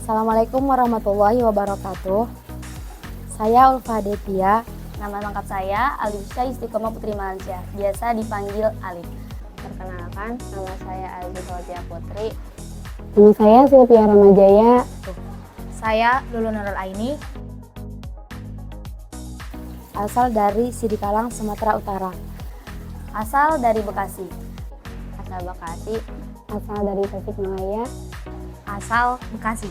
Assalamualaikum warahmatullahi wabarakatuh. Saya Ulfa Detia. Nama lengkap saya Alifsyah Istiqomah Putri Malansyah, biasa dipanggil Alif. Perkenalkan, nama saya Alif Fauzia Putri. Nama saya Sylvia Ramajaya. Saya Lulu Nurul Aini. Asal dari Sidikalang, Sumatera Utara. Asal dari Bekasi. Asal Bekasi. Asal dari Tasikmalaya. Asal Bekasi.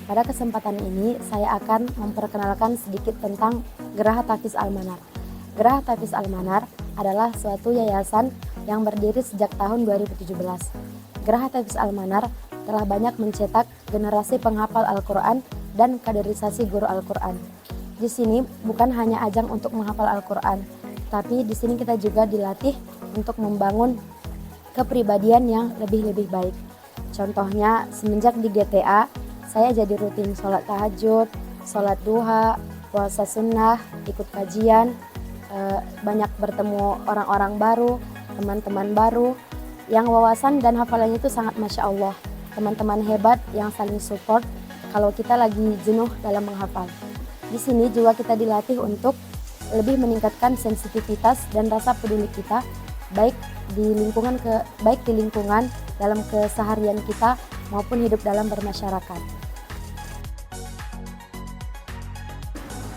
Pada kesempatan ini, saya akan memperkenalkan sedikit tentang Geraha Tahfiz Al-Manar. Geraha Tahfiz Al-Manar adalah suatu yayasan yang berdiri sejak tahun 2017. Geraha Tahfiz Al-Manar telah banyak mencetak generasi penghafal Al-Quran dan kaderisasi guru Al-Quran. Di sini bukan hanya ajang untuk menghafal Al-Quran, tapi di sini kita juga dilatih untuk membangun kepribadian yang lebih baik. Contohnya, semenjak di GTA, saya jadi rutin sholat tahajud, sholat duha, puasa sunnah, ikut kajian, banyak bertemu orang-orang baru, teman-teman baru, yang wawasan dan hafalannya itu sangat Masya Allah. Teman-teman hebat yang saling support kalau kita lagi jenuh dalam menghafal. Di sini juga kita dilatih untuk lebih meningkatkan sensitivitas dan rasa peduli kita, baik di lingkungan dalam keseharian kita maupun hidup dalam bermasyarakat.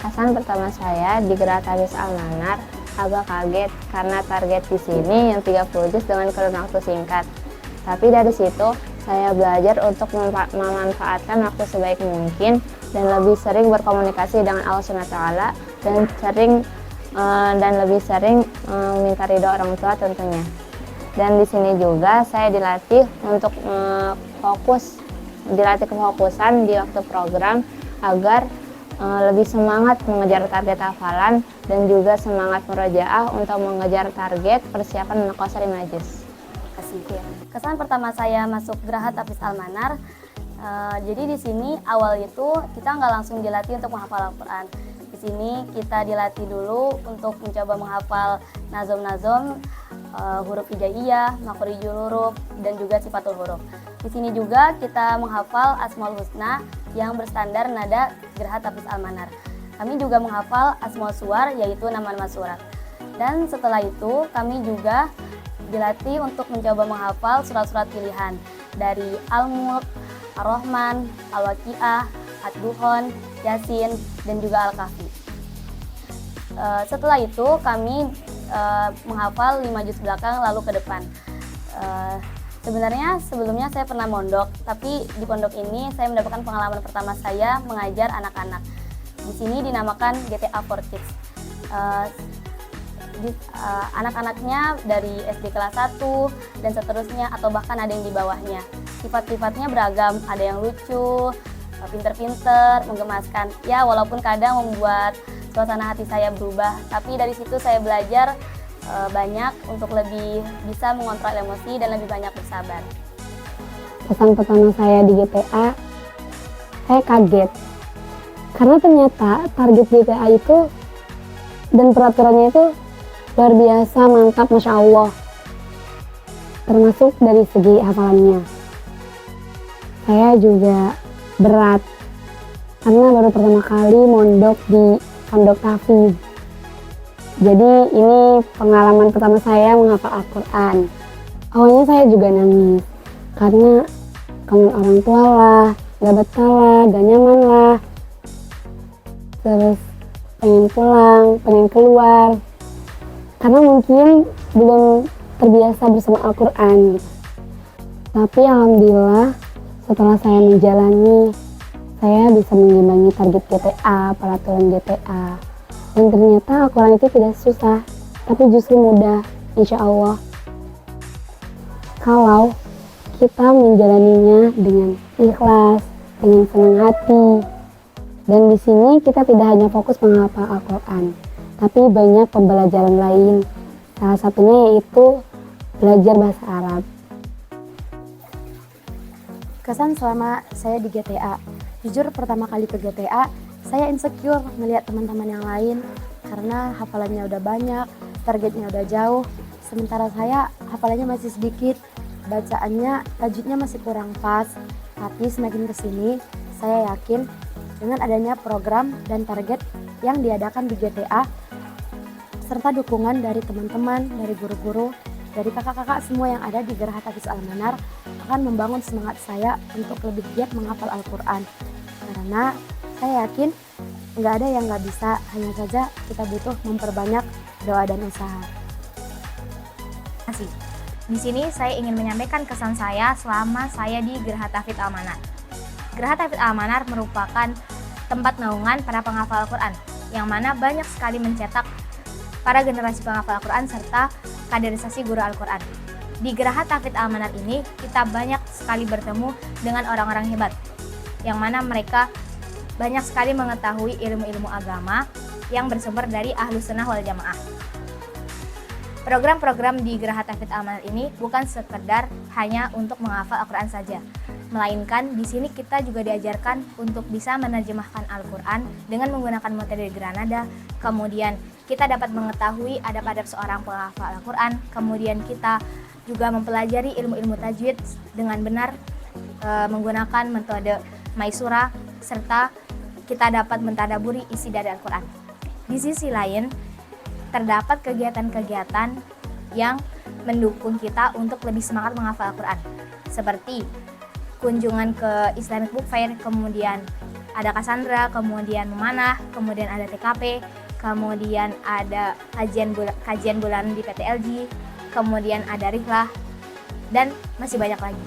Kesan pertama saya di Geraha Tahfiz Al-Manar agak kaget karena target di sini yang 30 juz dengan kurun waktu singkat. Tapi dari situ saya belajar untuk memanfaatkan waktu sebaik mungkin dan lebih sering berkomunikasi dengan Allah SWT dan lebih sering minta ridho orang tua tentunya. Dan di sini juga saya dilatih untuk dilatih kefokusan di waktu program agar lebih semangat mengejar target hafalan dan juga semangat murojaah untuk mengejar target persiapan menekosari majlis. Kesan pertama saya masuk Geraha Tahfiz Al-Manar, jadi di sini awal itu kita nggak langsung dilatih untuk menghafal Al-Quran. Di sini kita dilatih dulu untuk mencoba menghafal nazom-nazom, huruf hijaiyah, makhorijul huruf, dan juga sifatul huruf. Di sini juga kita menghafal Asmaul Husna yang berstandar nada Geraha Tahfiz Al-Manar. Kami juga menghafal Asmaul Suwar, yaitu nama-nama surat. Dan setelah itu kami juga dilatih untuk mencoba menghafal surat-surat pilihan dari Al-Mulk, Ar-Rahman, Al-Waqiah, Ad-Duhon, Yasin, dan juga Al-Kahfi. Setelah itu kami menghafal 5 juz belakang lalu ke depan. Sebenarnya sebelumnya saya pernah mondok, tapi di pondok ini saya mendapatkan pengalaman pertama saya mengajar anak-anak. Di sini dinamakan GTA for Kids. Anak-anaknya dari SD kelas 1 dan seterusnya atau bahkan ada yang di bawahnya. Sifat-sifatnya beragam, ada yang lucu, pinter-pinter, menggemaskan. Ya, walaupun kadang membuat suasana hati saya berubah, tapi dari situ saya belajar banyak untuk lebih bisa mengontrol emosi dan lebih banyak bersabar. Kesan pertama saya di GTA, saya kaget. Karena ternyata target GTA itu dan peraturannya itu luar biasa, mantap, Masya Allah. Termasuk dari segi hafalannya. Saya juga berat, karena baru pertama kali mondok di pondok tahfiz. Jadi ini pengalaman pertama saya menghafal Al-Quran. Awalnya saya juga nangis, karena kangen orang tua lah, gak betah lah, gak nyaman lah. Terus pengen pulang, pengen keluar, karena mungkin belum terbiasa bersama Al-Quran gitu. Tapi alhamdulillah setelah saya menjalani, saya bisa mengimbangi target GTA, peraturan GTA. Dan ternyata Al-Quran itu tidak susah, tapi justru mudah, insya Allah. Kalau kita menjalaninya dengan ikhlas, dengan senang hati. Dan di sini kita tidak hanya fokus menghafal Al-Quran, tapi banyak pembelajaran lain. Salah satunya yaitu belajar bahasa Arab. Kesan selama saya di GTA. Jujur pertama kali ke GTA, saya insecure melihat teman-teman yang lain karena hafalannya udah banyak, targetnya udah jauh, sementara saya hafalannya masih sedikit. bacaannya, tajwidnya masih kurang pas, tapi semakin kesini saya yakin dengan adanya program dan target yang diadakan di GTA serta dukungan dari teman-teman, dari guru-guru, dari kakak-kakak semua yang ada di Geraha Tahfiz Al-Manar akan membangun semangat saya untuk lebih giat menghafal Al-Quran. Karena saya yakin nggak ada yang nggak bisa, hanya saja kita butuh memperbanyak doa dan usaha. Terima kasih. Di sini saya ingin menyampaikan kesan saya selama saya di Geraha Tahfiz Al-Manar. Geraha Tahfiz Al-Manar merupakan tempat naungan para penghafal Al-Quran, yang mana banyak sekali mencetak para generasi penghafal Al-Quran serta kaderisasi guru Al-Quran. Di Geraha Tahfiz Al-Manar ini kita banyak sekali bertemu dengan orang-orang hebat, yang mana mereka banyak sekali mengetahui ilmu-ilmu agama yang bersumber dari Ahlus Sunnah wal Jamaah. Program-program di Geraha Tahfiz Al-Manar ini bukan sekedar hanya untuk menghafal Al-Quran saja, melainkan di sini kita juga diajarkan untuk bisa menerjemahkan Al-Quran dengan menggunakan materi Granada. Kemudian kita dapat mengetahui adab-adab seorang penghafal Al-Quran. Kemudian kita juga mempelajari ilmu-ilmu tajwid dengan benar menggunakan metode Maisura, serta kita dapat mentadaburi isi dari Al-Quran. Di sisi lain, terdapat kegiatan-kegiatan yang mendukung kita untuk lebih semangat menghafal Al-Quran, seperti kunjungan ke Islamic Book Fair, kemudian ada Cassandra, kemudian memanah, kemudian ada TKP, kemudian ada kajian bulanan di PTLG, kemudian ada Rihlah, dan masih banyak lagi.